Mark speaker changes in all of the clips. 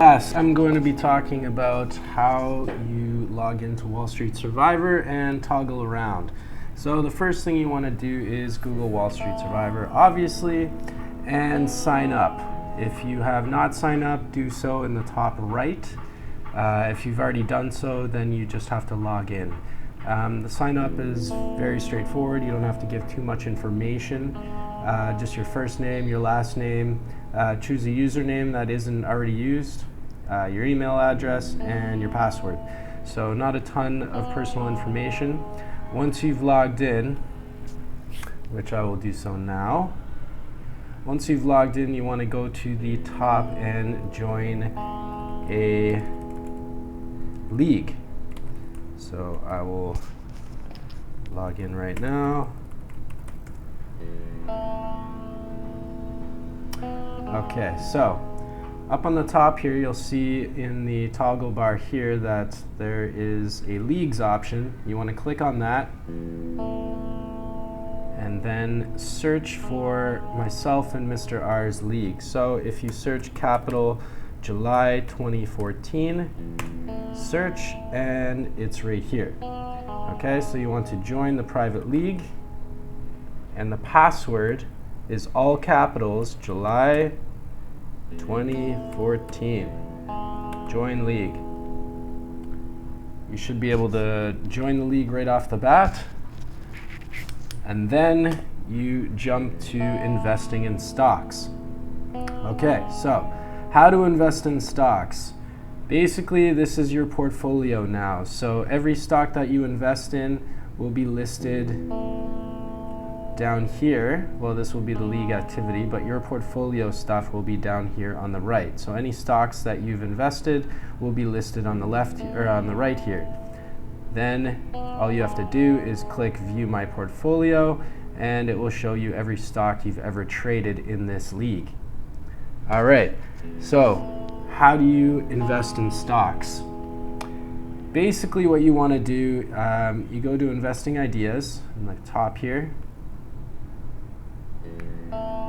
Speaker 1: Yes, I'm going to be talking about how you log into Wall Street Survivor and toggle around. So the first thing you want to do is Google Wall Street Survivor, obviously, and sign up. If you have not signed up, do so in the top right. If you've already done so, then you just have to log in. The sign up is very straightforward. You don't have to give too much information. Just your first name, your last name, choose a username that isn't already used, your email address, and your password. So not a ton of personal information. Once you've logged in, which I will do so now, once you've logged in, you want to go to the top and join a league. So I will log in right now. Okay, so up on the top here, you'll see in the toggle bar here that there is a leagues option. You want to click on that and then search for myself and Mr. R's league. So if you search Capital July 2014, search, and it's right here. Okay, so you want to join the private league, and the password is all capitals, July 2014. Join league. You should be able to join the league right off the bat. And then you jump to investing in stocks. Okay, so how to invest in stocks. Basically, this is your portfolio now. So every stock that you invest in will be listed down here. Well, this will be the league activity, but your portfolio stuff will be down here on the right. So any stocks that you've invested will be listed on the left or on the right here. Then all you have to do is click View My Portfolio, and it will show you every stock you've ever traded in this league. All right, so how do you invest in stocks? Basically, what you want to do, you go to Investing Ideas in the top here.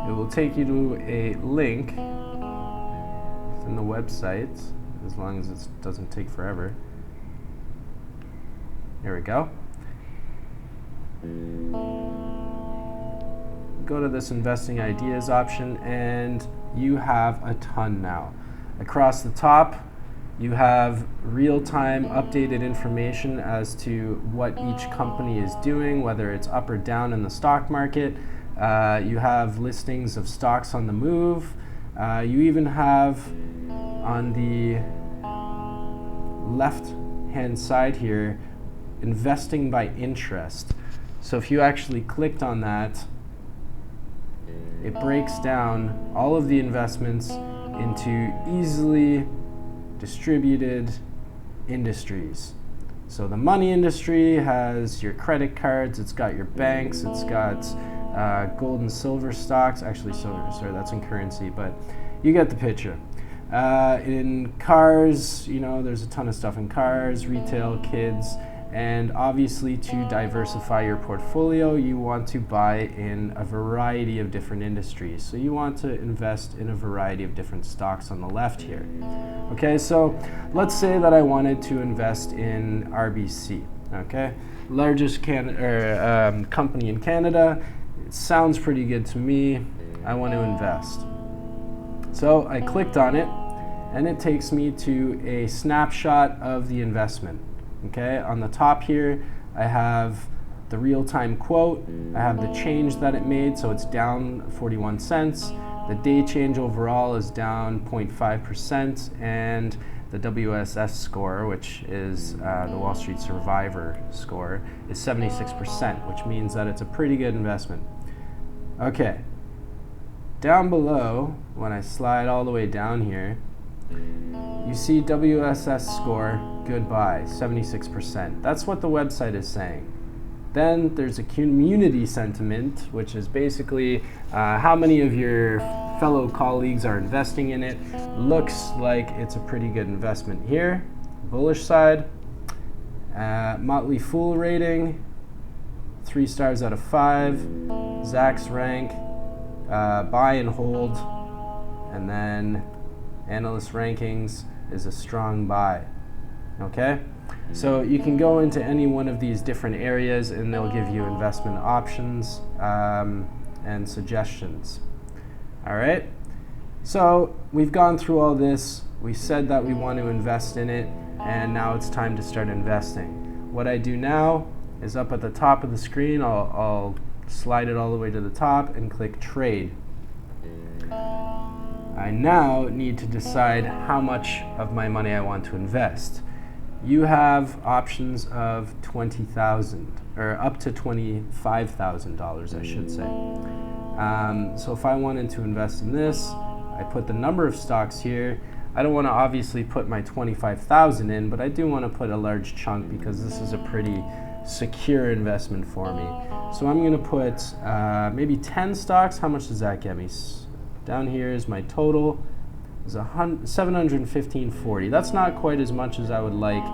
Speaker 1: It will take you to a link in the website, as long as it doesn't take forever. There we go. Go to this Investing Ideas option, and you have a ton now. Across the top, you have real-time updated information as to what each company is doing, whether it's up or down in the stock market. You have listings of stocks on the move. You even have on the left-hand side here, investing by interest. So if you actually clicked on that, it breaks down all of the investments into easily distributed industries. So the money industry has your credit cards, it's got your banks, it's got gold and silver stocks. Actually, sorry, that's in currency, but you get the picture. In cars, you know, there's a ton of stuff in cars, retail, kids, and obviously to diversify your portfolio, you want to buy in a variety of different industries. So you want to invest in a variety of different stocks on the left here. Okay, so let's say that I wanted to invest in RBC, okay? Largest company in Canada. It sounds pretty good to me. I want to invest. So I clicked on it, and it takes me to a snapshot of the investment. Okay, on the top here, I have the real-time quote. I have the change that it made, so it's down 41 cents. The day change overall is down 0.5%, and the WSS score, which is the Wall Street Survivor score, is 76%, which means that it's a pretty good investment. Okay, down below, when I slide all the way down here, you see WSS score, goodbye, 76%. That's what the website is saying. Then there's a community sentiment, which is basically how many of your fellow colleagues are investing in it. Looks like it's a pretty good investment here. Bullish side. Motley Fool rating, 3 stars out of 5. Zacks rank, buy and hold, and then Analyst rankings is a strong buy. Okay? So you can go into any one of these different areas and they'll give you investment options and suggestions. All right? So we've gone through all this. We said that we want to invest in it, and now it's time to start investing. What I do now is up at the top of the screen, I'll slide it all the way to the top and click trade. I now need to decide how much of my money I want to invest. You have options of $20,000 or up to $25,000, I should say. So if I wanted to invest in this, I put the number of stocks here. I don't want to obviously put my 25,000 in, but I do want to put a large chunk because this is a pretty secure investment for me. So I'm going to put maybe 10 stocks. How much does that get me? Down here is my total. It's $715.40. That's not quite as much as I would like,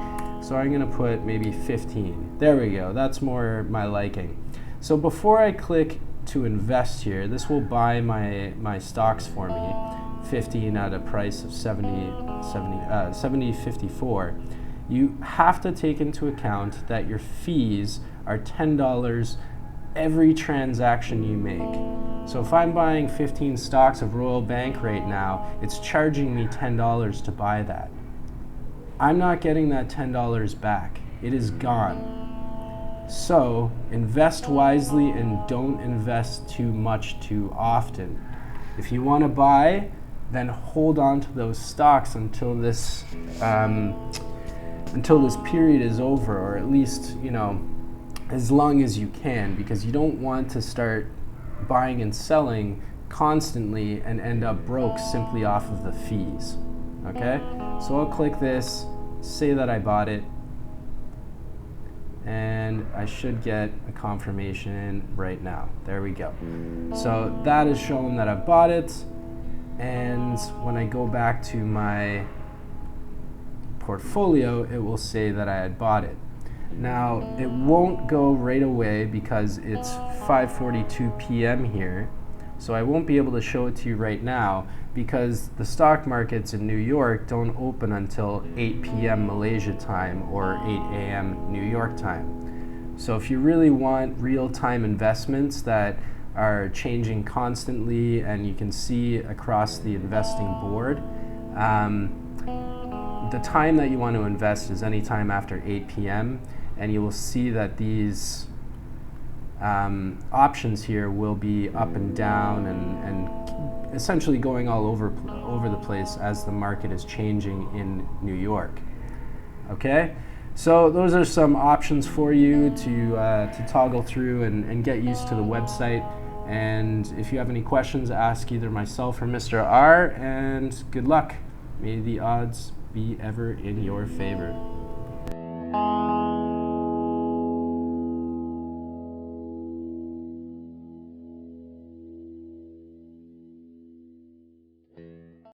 Speaker 1: so I'm going to put maybe 15. There we go. That's more my liking. So before I click to invest here, this will buy my stocks for me, 15 at a price of 70.54. You have to take into account that your fees are $10 every transaction you make. So if I'm buying 15 stocks of Royal Bank right now, it's charging me $10 to buy that. I'm not getting that $10 back. It is gone. So invest wisely and don't invest too much too often. If you want to buy, then hold on to those stocks until this period is over, or at least, as long as you can, because you don't want to start buying and selling constantly and end up broke simply off of the fees. Okay? So I'll click this, say that I bought it, and I should get a confirmation right now. There we go. So that is showing that I bought it, and when I go back to my portfolio, it will say that I had bought it. Now, it won't go right away because it's 5:42 p.m. here, so I won't be able to show it to you right now because the stock markets in New York don't open until 8 p.m. Malaysia time or 8 a.m. New York time. So if you really want real-time investments that are changing constantly and you can see across the investing board, the time that you want to invest is anytime after 8 p.m. and you will see that these options here will be up and down and essentially going all over the place as the market is changing in New York. Okay, so those are some options for you to toggle through and get used to the website. And if you have any questions, ask either myself or Mr. R, and good luck. May the odds be ever in your favor.